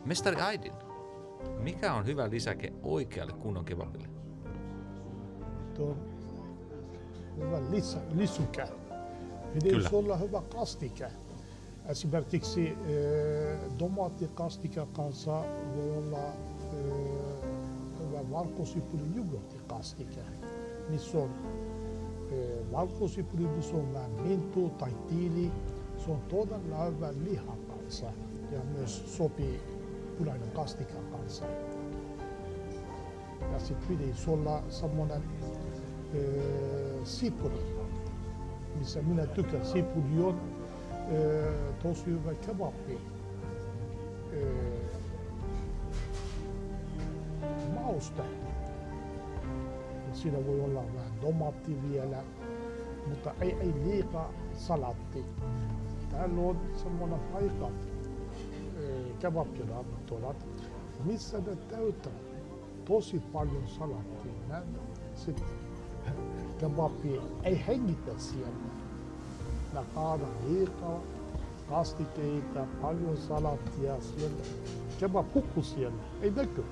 Mestari Aydin, mikä on hyvä lisäke oikealle kunnon kebabille? Tuo on hyvä lisuke. Pitäisi olla hyvä kastike. Esimerkiksi tomaattikastike kanssa voi olla hyvä valkosipulin jogurttikastike. Missä on valkosipuli, missä on vähän mintua tai tiili. Se on todella hyvä lihan kanssa ja myös sopii punainen kastikan kanssa. Ja sitten pitäisi olla semmoinen sipuli, missä minä tykkään. Sipuli on tosi hyvä kebabi. Mauste. Siinä voi olla vähän tomaatti vielä, mutta ei liikaa salatti. Täällä on semmoinen paikka, kebabiravintolat, missä ne täyttävät tosi paljon salattia. Sitten kebabi ei hengitä siellä. Mä kaadan liikaa kastikeita, paljon salattia siellä. Kebab hukkuu siellä, ei näky.